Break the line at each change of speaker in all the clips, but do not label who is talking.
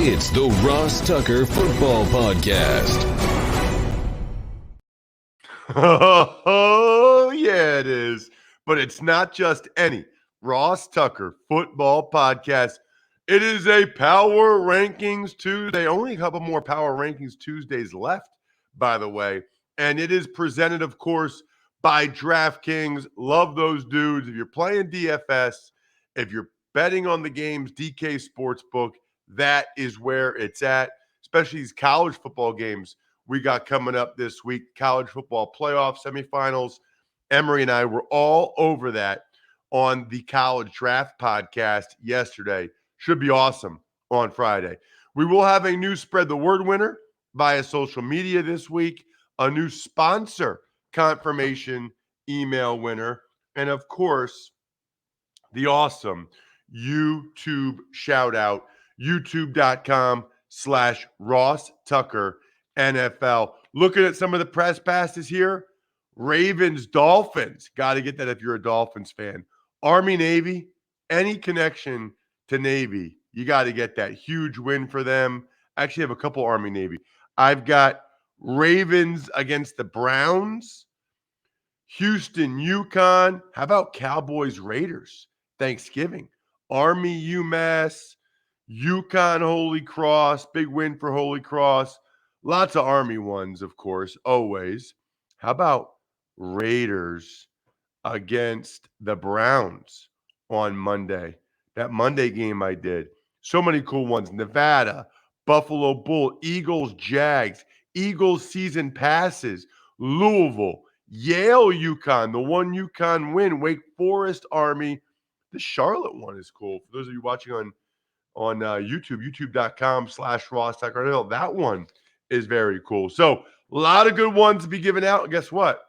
It's the Ross Tucker Football Podcast.
Oh, yeah, it is. But it's not just any Ross Tucker Football Podcast. It is a Power Rankings Tuesday. Only a couple more Power Rankings Tuesdays left, by the way. And it is presented, of course, by DraftKings. Love those dudes. If you're playing DFS, if you're betting on the games, DK Sportsbook, that is where it's at, especially these college football games we got coming up this week, college football playoff semifinals. Emery and I were all over that on the College Draft podcast yesterday. Should be awesome on Friday. We will have a new Spread the Word winner via social media this week, a new sponsor confirmation email winner, and of course, the awesome YouTube shout out, youtube.com/Ross Tucker NFL. Looking at some of the press passes here. Ravens, Dolphins. Got to get that if you're a Dolphins fan. Army, Navy, any connection to Navy, you got to get that. Huge win for them. I actually have a couple Army, Navy. I've got Ravens against the Browns. Houston, UConn. How about Cowboys, Raiders? Thanksgiving. Army, UMass. UConn, Holy Cross. Big win for Holy Cross. Lots of Army ones, of course, always. How about Raiders against the Browns on Monday? That Monday game I did. So many cool ones. Nevada, Buffalo Bull, Eagles, Jags, Eagles season passes, Louisville, Yale, UConn, the one UConn win, Wake Forest, Army. The Charlotte one is cool. For those of you watching on YouTube, youtube.com/Ross Tucker. That one is very cool. So a lot of good ones to be given out. And guess what?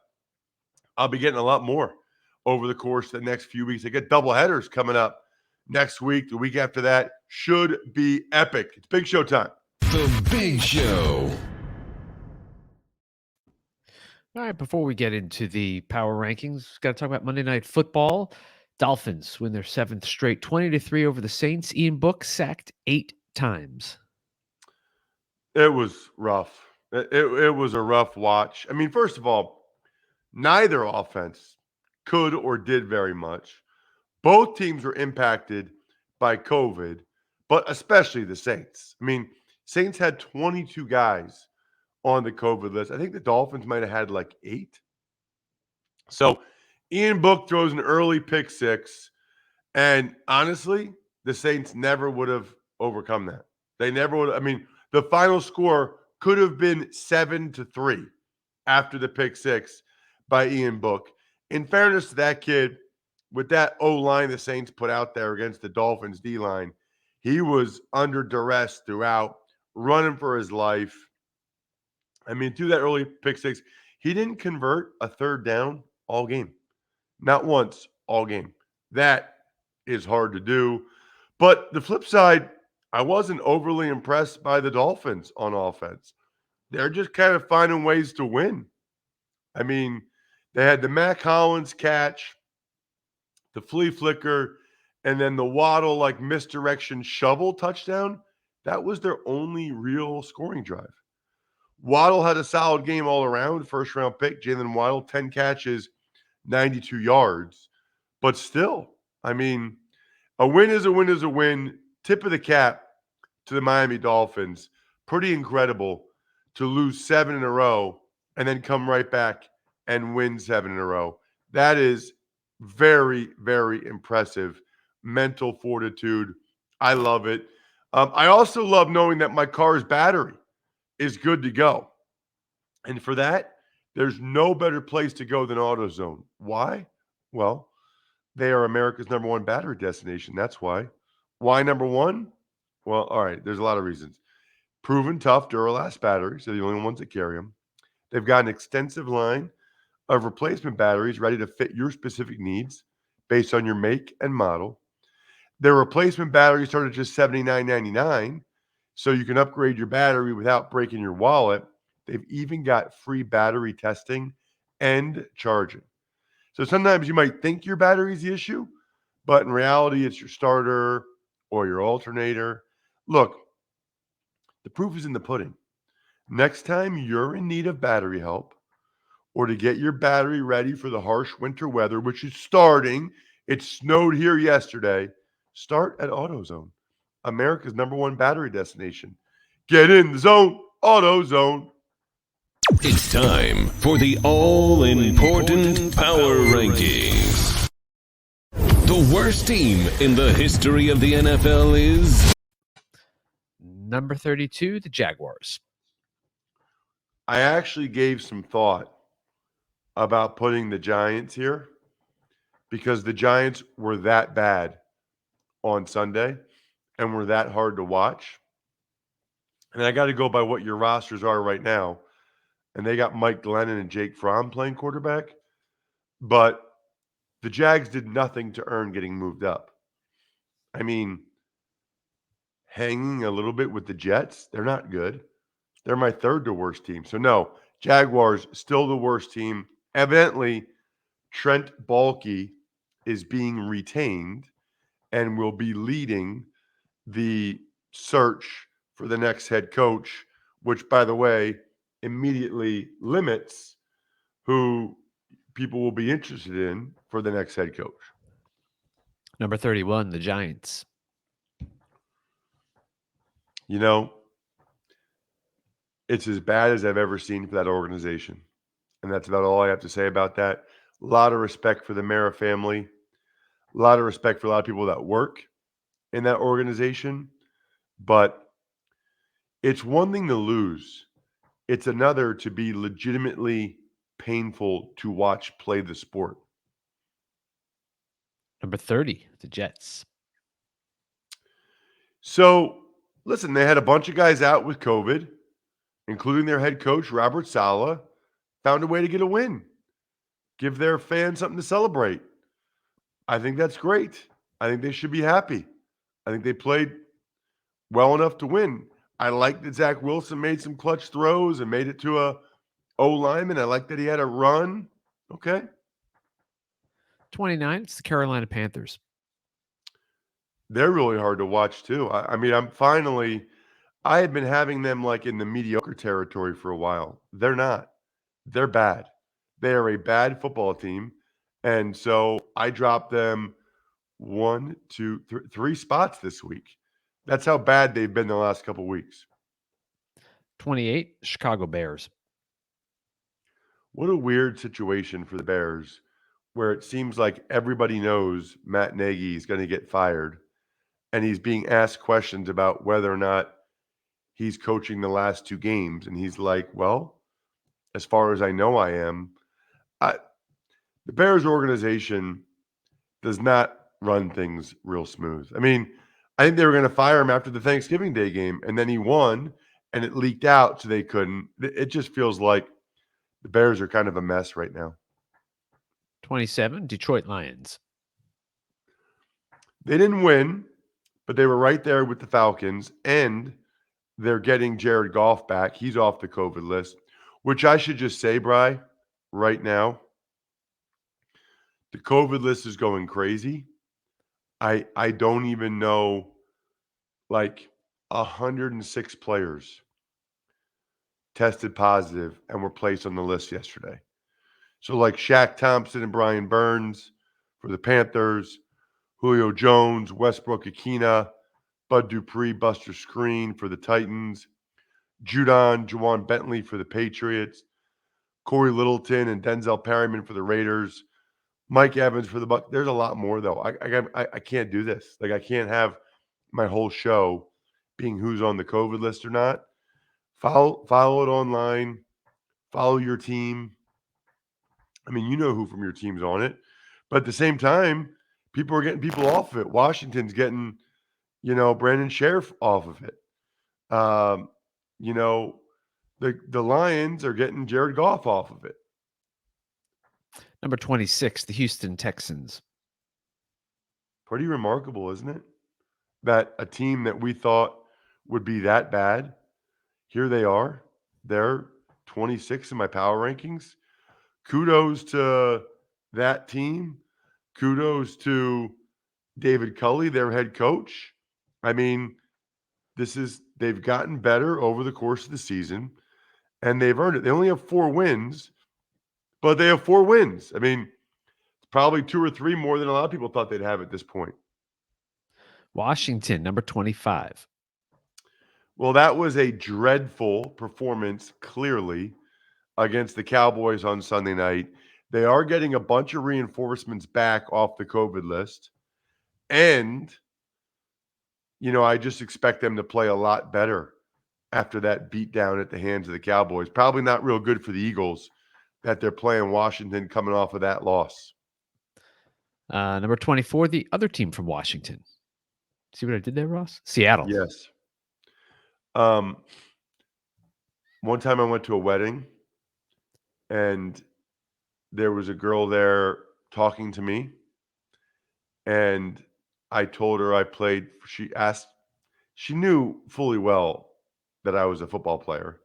I'll be getting a lot more over the course of the next few weeks. I get double headers coming up next week. The week after that should be epic. It's big show time.
The Big Show.
All right, before we get into the power rankings, got to talk about Monday Night Football. Dolphins win their 7th straight, 20-3 over the Saints. Ian Book sacked 8 times.
It was rough. It was a rough watch. I mean, first of all, neither offense could or did very much. Both teams were impacted by COVID, but especially the Saints. I mean, Saints had 22 guys on the COVID list. I think the Dolphins might have had like 8. So Ian Book throws an early pick 6, and honestly, the Saints never would have overcome that. They never would. I mean, the final score could have been 7-3 after the pick 6 by Ian Book. In fairness to that kid, with that O-line the Saints put out there against the Dolphins D-line, he was under duress throughout, running for his life. I mean, through that early pick 6, he didn't convert a third down all game. Not once, all game. That is hard to do. But the flip side, I wasn't overly impressed by the Dolphins on offense. They're just kind of finding ways to win. I mean, they had the Mac Hollins catch, the flea flicker, and then the Waddle like misdirection shovel touchdown. That was their only real scoring drive. Waddle had a solid game all around, first round pick. Jalen Waddle, 10 catches, 92 yards. But still, I mean, a win is a win is a win. Tip of the cap to the Miami Dolphins. Pretty incredible to lose 7 in a row and then come right back and win 7 in a row. That is very, very impressive mental fortitude. I love it. I also love knowing that my car's battery is good to go. And for that, there's no better place to go than AutoZone. Why? Well, they are America's #1 battery destination. That's why. Why number one? Well, all right, there's a lot of reasons. Proven tough Duralast batteries. They're the only ones that carry them. They've got an extensive line of replacement batteries ready to fit your specific needs based on your make and model. Their replacement batteries start at just $79.99, so you can upgrade your battery without breaking your wallet. They've even got free battery testing and charging. So sometimes you might think your battery is the issue, but in reality, it's your starter or your alternator. Look, The proof is in the pudding. Next time you're in need of battery help or to get your battery ready for the harsh winter weather, which is starting, it snowed here yesterday, start at Autozone, America's #1 battery destination. Get in the zone, Autozone.
It's time for the all-important Power Rankings. The worst team in the history of the NFL is...
Number 32, the Jaguars.
I actually gave some thought about putting the Giants here because the Giants were that bad on Sunday and were that hard to watch. And I got to go by what your rosters are right now. And they got Mike Glennon and Jake Fromm playing quarterback. But the Jags did nothing to earn getting moved up. I mean, hanging a little bit with the Jets, they're not good. They're my third to worst team. So no, Jaguars still the worst team. Evidently, Trent Baalke is being retained and will be leading the search for the next head coach, which, by the way, immediately limits who people will be interested in for the next head coach.
Number 31, the Giants.
You know, it's as bad as I've ever seen for that organization. And that's about all I have to say about that. A lot of respect for the Mara family. A lot of respect for a lot of people that work in that organization. But it's one thing to lose. It's another to be legitimately painful to watch play the sport.
Number 30, the Jets.
So, listen, they had a bunch of guys out with COVID, including their head coach, Robert Saleh, found a way to get a win. Give their fans something to celebrate. I think that's great. I think they should be happy. I think they played well enough to win. I like that Zach Wilson made some clutch throws and made it to a O-lineman. I like that he had a run. Okay.
29, it's the Carolina Panthers.
They're really hard to watch too. I mean, I had been having them like in the mediocre territory for a while. They're not. They're bad. They are a bad football team. And so I dropped them 3 spots this week. That's how bad they've been the last couple of weeks.
28, Chicago Bears.
What a weird situation for the Bears where it seems like everybody knows Matt Nagy is going to get fired and he's being asked questions about whether or not he's coaching the last 2 games. And he's like, well, as far as I know, I am. The Bears organization does not run things real smooth. I mean, I think they were going to fire him after the Thanksgiving Day game, and then he won, and it leaked out, so they couldn't. It just feels like the Bears are kind of a mess right now.
27, Detroit Lions.
They didn't win, but they were right there with the Falcons, and they're getting Jared Goff back. He's off the COVID list, which I should just say, Bri, right now, the COVID list is going crazy. I don't even know, like 106 players tested positive and were placed on the list yesterday. So like Shaq Thompson and Brian Burns for the Panthers, Julio Jones, Westbrook Akina, Bud Dupree, Buster Screen for the Titans, Juwan Bentley for the Patriots, Corey Littleton and Denzel Perryman for the Raiders, Mike Evans for the Bucs. There's a lot more though. I can't do this. Like I can't have my whole show being who's on the COVID list or not. Follow it online. Follow your team. I mean, you know who from your team's on it. But at the same time, people are getting people off of it. Washington's getting, Brandon Sheriff off of it. The Lions are getting Jared Goff off of it.
Number 26, the Houston Texans.
Pretty remarkable, isn't it? That a team that we thought would be that bad, here they are. They're 26 in my power rankings. Kudos to that team. Kudos to David Culley, their head coach. I mean, this is They've gotten better over the course of the season, and they've earned it. They only have 4 wins, but they have 4 wins. I mean, it's probably 2 or 3 more than a lot of people thought they'd have at this point.
Washington, number 25.
Well, that was a dreadful performance, clearly, against the Cowboys on Sunday night. They are getting a bunch of reinforcements back off the COVID list. And, I just expect them to play a lot better after that beatdown at the hands of the Cowboys. Probably not real good for the Eagles that they're playing Washington coming off of that loss.
Number 24, the other team from Washington. See what I did there, Ross? Seattle.
Yes. One time I went to a wedding and there was a girl there talking to me, and I told her I played. She knew fully well that I was a football player.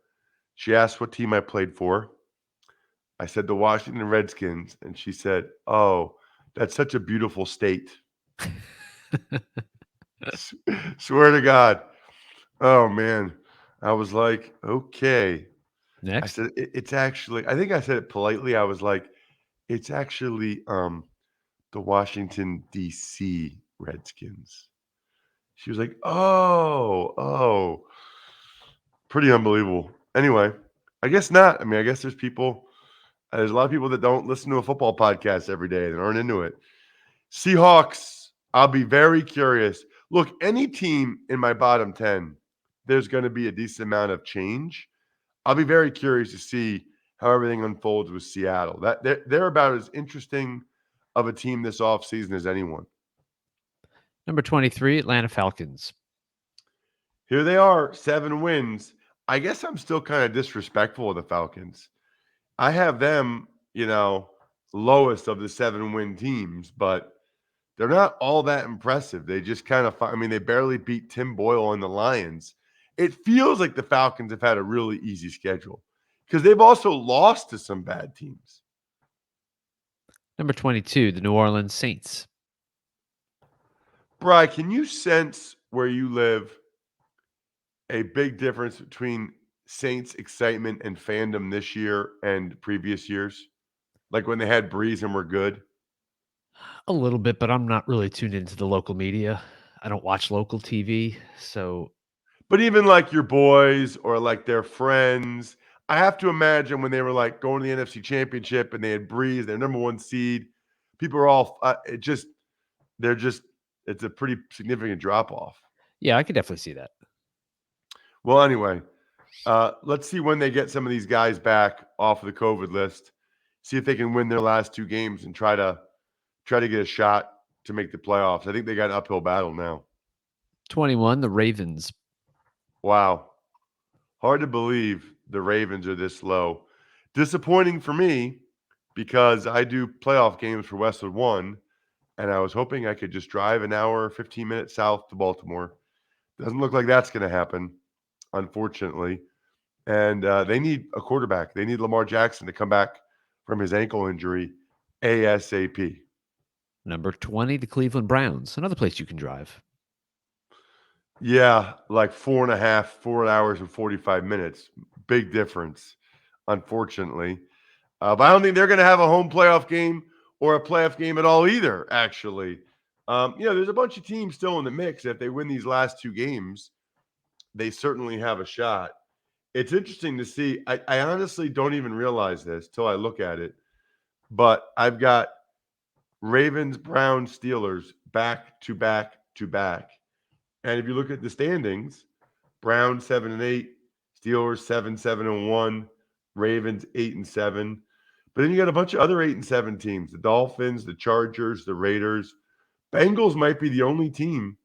She asked what team I played for. I said the Washington Redskins, and she said, "Oh, that's such a beautiful state." Swear to God. Oh man. I was like, okay. I
Next.
said it's actually, I think I said it politely. I was like, it's actually the Washington DC Redskins. She was like, "Oh. Pretty unbelievable." Anyway, I guess not. I mean, I guess there's a lot of people that don't listen to a football podcast every day that aren't into it. Seahawks, I'll be very curious. Look, any team in my bottom 10, there's going to be a decent amount of change. I'll be very curious to see how everything unfolds with Seattle. That they're about as interesting of a team this offseason as anyone.
Number 23, Atlanta Falcons.
Here they are, 7 wins. I guess I'm still kind of disrespectful of the Falcons. I have them, lowest of the 7-win teams, but they're not all that impressive. They just kind of, they barely beat Tim Boyle and the Lions. It feels like the Falcons have had a really easy schedule because they've also lost to some bad teams.
Number 22, the New Orleans Saints.
Bri, can you sense where you live a big difference between Saints excitement and fandom this year and previous years? Like when they had Breeze and were good?
A little bit, but I'm not really tuned into the local media. I don't watch local TV, so
But even like your boys or like their friends, I have to imagine when they were like going to the NFC Championship and they had Breeze, their number 1 seed, people are all it's a pretty significant drop off.
yeah, I could definitely see that.
Well, anyway, let's see when they get some of these guys back off of the COVID list. See if they can win their last 2 games and try to get a shot to make the playoffs. I think they got an uphill battle now.
21, the Ravens.
Wow. Hard to believe the Ravens are this low. Disappointing for me because I do playoff games for Westwood One, and I was hoping I could just drive an hour, 15 minutes south to Baltimore. Doesn't look like that's going to happen, unfortunately. And they need a quarterback. They need Lamar Jackson to come back from his ankle injury ASAP.
Number 20, the Cleveland Browns. Another place you can drive.
Yeah, like 4 hours and 45 minutes. Big difference, unfortunately. But I don't think they're going to have a home playoff game or a playoff game at all either, actually. There's a bunch of teams still in the mix. If they win these last 2 games, they certainly have a shot. It's interesting to see. I honestly don't even realize this till I look at it. But I've got Ravens, Browns, Steelers back to back to back. And if you look at the standings, Browns 7-8, Steelers 7-7-1, Ravens 8-7. But then you got a bunch of other 8-7 teams: the Dolphins, the Chargers, the Raiders. Bengals might be the only team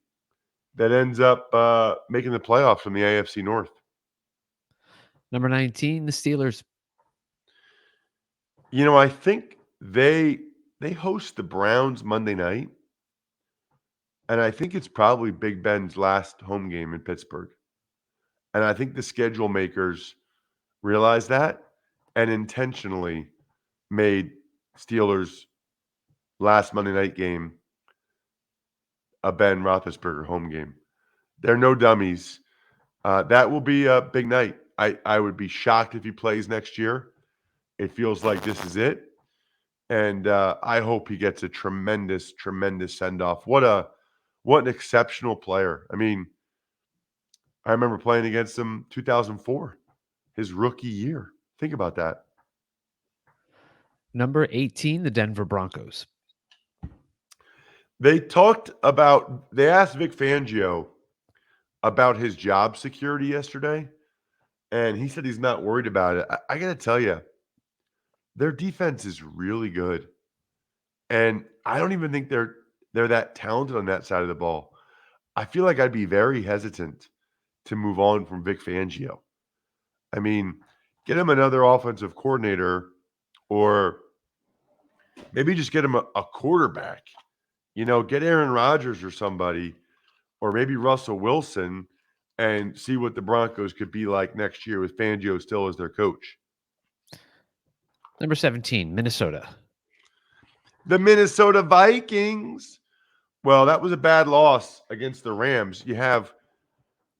that ends up making the playoffs from the AFC North.
Number 19, the Steelers.
I think they host the Browns Monday night. And I think it's probably Big Ben's last home game in Pittsburgh. And I think the schedule makers realized that and intentionally made Steelers' last Monday night game a Ben Roethlisberger home game. They're no dummies. That will be a big night. I would be shocked if he plays next year. It feels like this is it. And I hope he gets a tremendous, tremendous send off. What an exceptional player. I mean, I remember playing against him 2004, his rookie year. Think about that.
Number 18, the Denver Broncos.
They asked Vic Fangio about his job security yesterday, and he said he's not worried about it. I got to tell you, their defense is really good. And I don't even think they're that talented on that side of the ball. I feel like I'd be very hesitant to move on from Vic Fangio. I mean, get him another offensive coordinator, or maybe just get him a quarterback. Get Aaron Rodgers or somebody, or maybe Russell Wilson, and see what the Broncos could be like next year with Fangio still as their coach.
Number 17, Minnesota.
The Minnesota Vikings. Well, that was a bad loss against the Rams. You have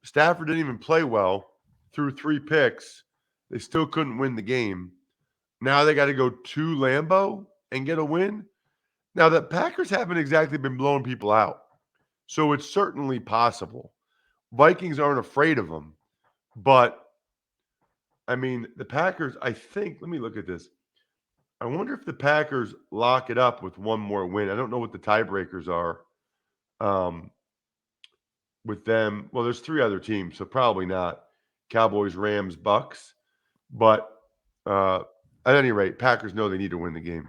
Stafford didn't even play well, threw 3 picks. They still couldn't win the game. Now they got to go to Lambeau and get a win. Now, the Packers haven't exactly been blowing people out, so it's certainly possible. Vikings aren't afraid of them, but, I mean, the Packers, I think, let me look at this. I wonder if the Packers lock it up with one more win. I don't know what the tiebreakers are with them. Well, there's 3 other teams, so probably not Cowboys, Rams, Bucks. But at any rate, Packers know they need to win the game.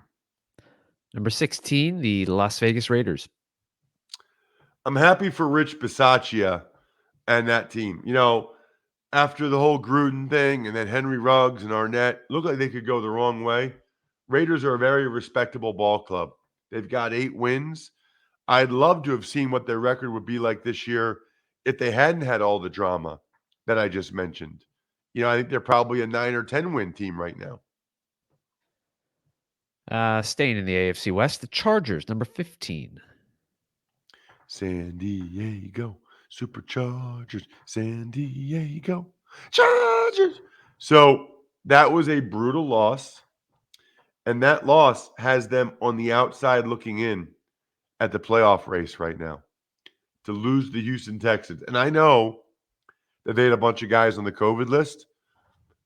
Number 16, the Las Vegas Raiders.
I'm happy for Rich Bisaccia and that team. After the whole Gruden thing and then Henry Ruggs and Arnett, looked like they could go the wrong way. Raiders are a very respectable ball club. They've got 8 wins. I'd love to have seen what their record would be like this year if they hadn't had all the drama that I just mentioned. I think they're probably a 9 or 10 win team right now.
Staying in the AFC West, the Chargers, number 15.
San Diego Superchargers, San Diego Chargers. So that was a brutal loss, and that loss has them on the outside looking in at the playoff race right now to lose the Houston Texans. And I know that they had a bunch of guys on the COVID list,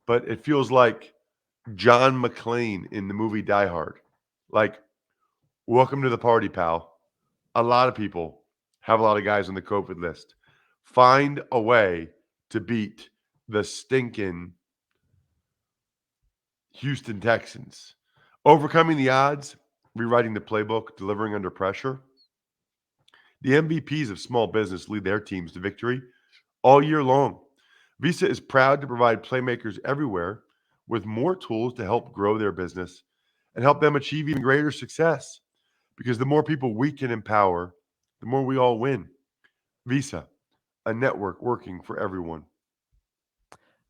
but it feels like John McClane in the movie Die Hard. Like, welcome to the party, pal. A lot of people have a lot of guys on the COVID list. Find a way to beat the stinking Houston Texans. Overcoming the odds, rewriting the playbook, delivering under pressure. The MVPs of small business lead their teams to victory all year long. Visa is proud to provide playmakers everywhere with more tools to help grow their business and help them achieve even greater success. Because the more people we can empower, the more we all win. Visa, a network working for everyone.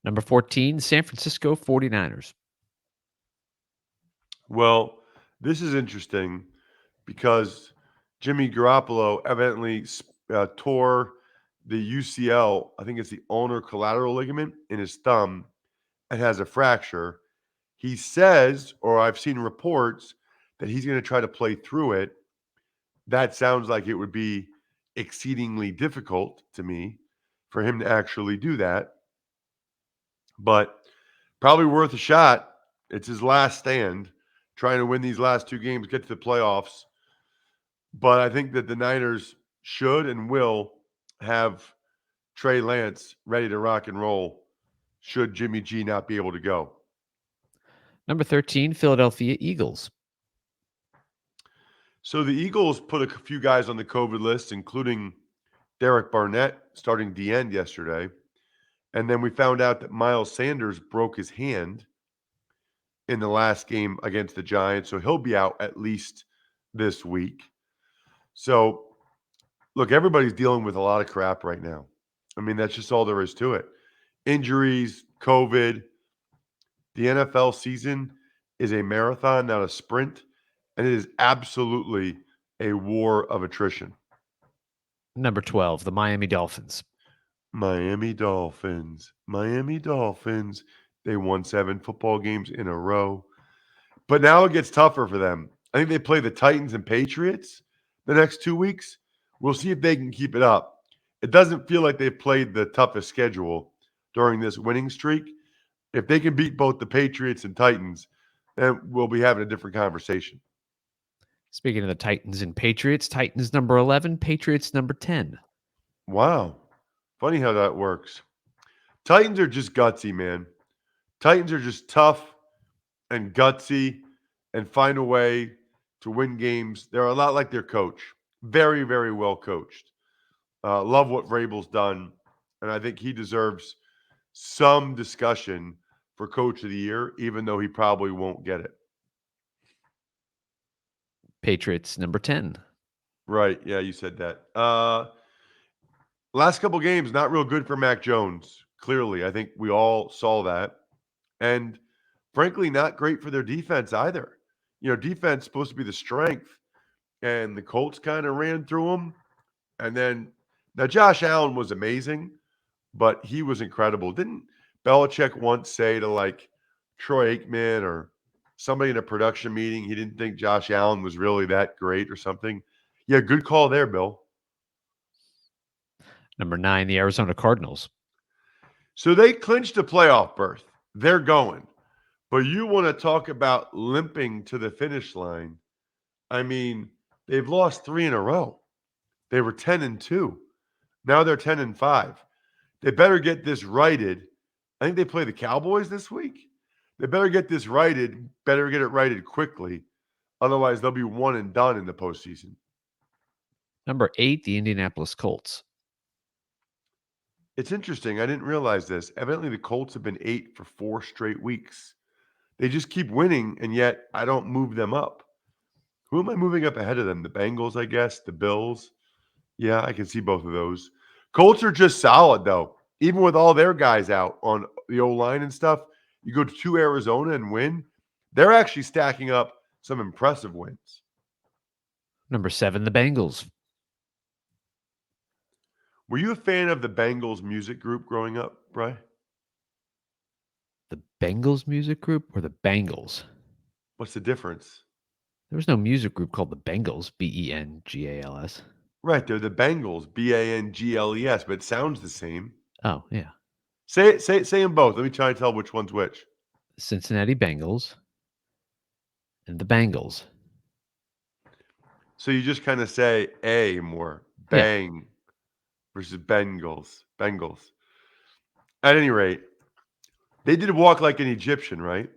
Number 14, San Francisco 49ers.
Well, this is interesting because Jimmy Garoppolo evidently tore the UCL, I think it's the ulnar collateral ligament in his thumb, and has a fracture. He says, or I've seen reports, that he's going to try to play through it. That sounds like it would be exceedingly difficult to me for him to actually do that, but probably worth a shot. It's his last stand, trying to win these last 2 games, get to the playoffs. But I think that the Niners should and will have Trey Lance ready to rock and roll should Jimmy G not be able to go.
Number 13, Philadelphia Eagles.
So the Eagles put a few guys on the COVID list, including Derek Barnett starting the end yesterday. And then we found out that Miles Sanders broke his hand in the last game against the Giants. So he'll be out at least this week. So, look, everybody's dealing with a lot of crap right now. I mean, that's just all there is to it. Injuries, COVID. The NFL season is a marathon, not a sprint. And it is absolutely a war of attrition.
Number 12, the Miami Dolphins.
Miami Dolphins. Miami Dolphins. They won 7 football games in a row. But now it gets tougher for them. I think they play the Titans and Patriots the next 2 weeks. We'll see if they can keep it up. It doesn't feel like they've played the toughest schedule during this winning streak. If they can beat both the Patriots and Titans, then we'll be having a different conversation.
Speaking of the Titans and Patriots, Titans number 11, Patriots number 10.
Wow. Funny how that works. Titans are just gutsy, man. Titans are just tough and gutsy and find a way to win games. They're a lot like their coach. Very, very well coached. Love what Vrabel's done. And I think he deserves some discussion for Coach of the Year, even though he probably won't get it.
Patriots number 10.
Right. Yeah, you said that. Last couple games, not real good for Mac Jones. Clearly, I think we all saw that. And frankly, not great for their defense either. You know, defense supposed to be the strength. And the Colts kind of ran through them. And then, now Josh Allen was amazing, but he was incredible. Didn't Belichick once say to like Troy Aikman or somebody in a production meeting, he didn't think Josh Allen was really that great or something? Yeah, good call there, Bill.
Number 9, the Arizona Cardinals.
So they clinched a playoff berth. They're going. But you want to talk about limping to the finish line. I mean, they've lost 3 in a row. They were 10-2. Now they're 10-5. They better get this righted. I think they play the Cowboys this week. They better get this righted, better get it righted quickly. Otherwise, they'll be one and done in the postseason.
Number 8, the Indianapolis Colts.
It's interesting. I didn't realize this. Evidently, the Colts have been 8 for 4 straight weeks. They just keep winning, and yet I don't move them up. Who am I moving up ahead of them? The Bengals, I guess. The Bills. Yeah, I can see both of those. Colts are just solid, though. Even with all their guys out on the O-line and stuff, you go to Arizona and win. They're actually stacking up some impressive wins.
Number 7, the Bengals.
Were you a fan of the Bengals music group growing up, Bri?
The Bengals music group or the Bengals?
What's the difference?
There was no music group called the Bengals, Bengals.
Right, they're the Bengals, Bangles, but it sounds the same.
Oh, yeah.
Say them both. Let me try and tell which one's which.
Cincinnati Bengals and the Bengals.
So you just kind of say A more. Bang versus Bengals. Bengals. At any rate, they did walk like an Egyptian, right?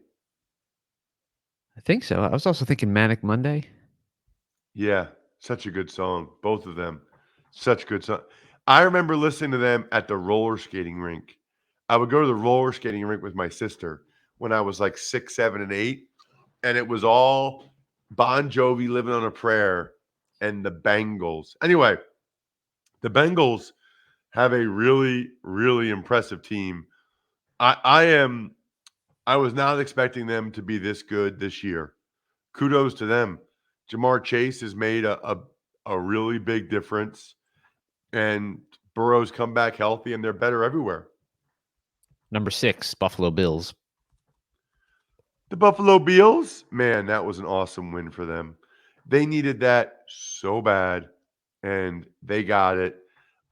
I think so. I was also thinking Manic Monday.
Yeah, such a good song. Both of them. Such good song. I remember listening to them at the roller skating rink. I would go to the roller skating rink with my sister when I was like 6, 7, and 8. And it was all Bon Jovi, Living on a Prayer, and the Bengals. Anyway, the Bengals have a really, really impressive team. I was not expecting them to be this good this year. Kudos to them. Jamar Chase has made a really big difference, and Burrow's come back healthy, and they're better everywhere.
Number 6, Buffalo Bills.
The Buffalo Bills, man, that was an awesome win for them. They needed that so bad, and they got it.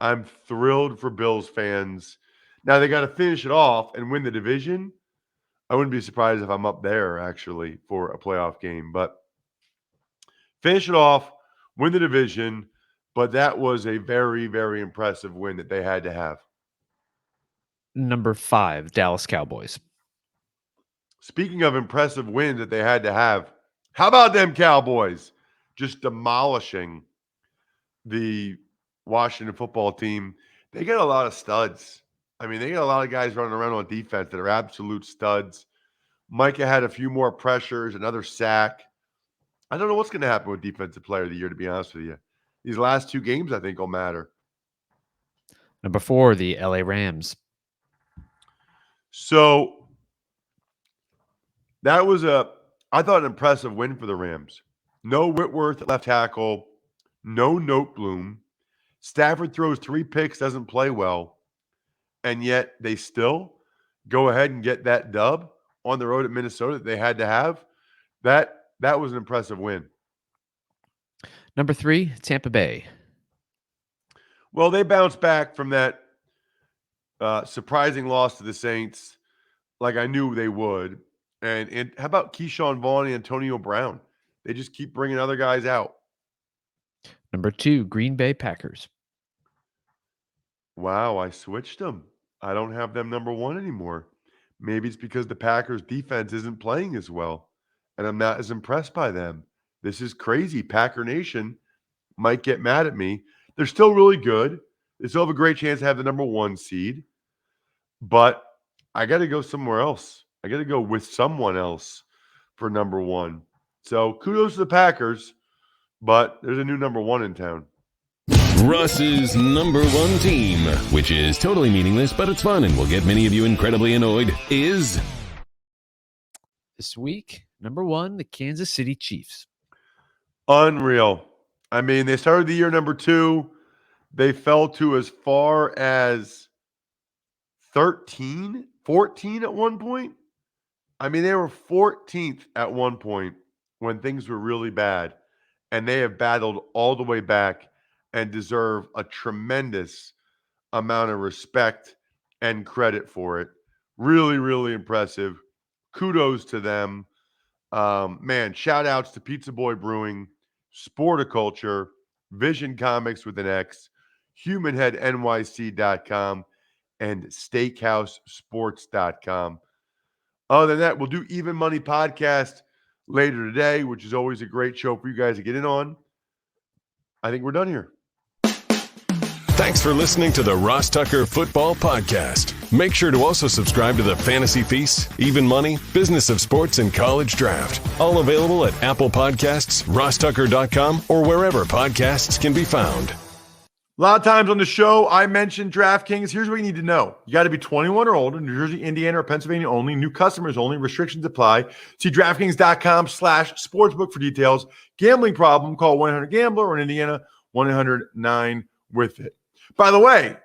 I'm thrilled for Bills fans. Now they got to finish it off and win the division. I wouldn't be surprised if I'm up there actually for a playoff game, but finish it off, win the division. But that was a very, very impressive win that they had to have.
Number 5, Dallas Cowboys.
Speaking of impressive wins that they had to have, how about them Cowboys just demolishing the Washington football team? They got a lot of studs. I mean, they got a lot of guys running around on defense that are absolute studs. Micah had a few more pressures, another sack. I don't know what's going to happen with Defensive Player of the Year, to be honest with you. These last 2 games, I think, will matter.
Number 4, the LA Rams.
So that was I thought, an impressive win for the Rams. No Whitworth at left tackle, no Noteboom. Stafford throws 3 picks, doesn't play well. and yet they still go ahead and get that dub on the road at Minnesota that they had to have. That was an impressive win.
Number 3, Tampa Bay.
Well, they bounced back from that surprising loss to the Saints like I knew they would. And how about Keyshawn Vaughn and Antonio Brown? They just keep bringing other guys out.
Number 2, Green Bay Packers.
Wow, I switched them. I don't have them number 1 anymore. Maybe it's because the Packers defense isn't playing as well, and I'm not as impressed by them. This is crazy. Packer Nation might get mad at me. They're still really good. They still have a great chance to have the number 1 seed, but I got to go somewhere else. I got to go with someone else for number 1. So kudos to the Packers, but there's a new number 1 in town.
Russ's number 1 team, which is totally meaningless, but it's fun and will get many of you incredibly annoyed, is...
This week, number 1, the Kansas City Chiefs.
Unreal. I mean, they started the year number 2. They fell to as far as 13, 14 at one point. I mean, they were 14th at one point when things were really bad, and they have battled all the way back and deserve a tremendous amount of respect and credit for it. Really, really impressive. Kudos to them. Man, shout outs to Pizza Boy Brewing, Sporticulture, Vision Comics with an X, HumanHeadNYC.com, and SteakhouseSports.com. Other than that, we'll do Even Money Podcast later today, which is always a great show for you guys to get in on. I think we're done here.
Thanks for listening to the Ross Tucker Football Podcast. Make sure to also subscribe to the Fantasy Feast, Even Money, Business of Sports, and College Draft. All available at Apple Podcasts, RossTucker.com, or wherever podcasts can be found.
A lot of times on the show, I mentioned DraftKings. Here's what you need to know. You got to be 21 or older, New Jersey, Indiana, or Pennsylvania only. New customers only. Restrictions apply. See DraftKings.com/sportsbook for details. Gambling problem, call 1-800-GAMBLER, or in Indiana, 1-800-9-WITH-IT. By the way,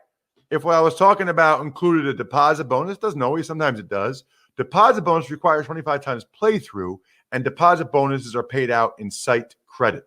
if what I was talking about included a deposit bonus, doesn't always, sometimes it does. Deposit bonus requires 25 times playthrough, and deposit bonuses are paid out in site credit.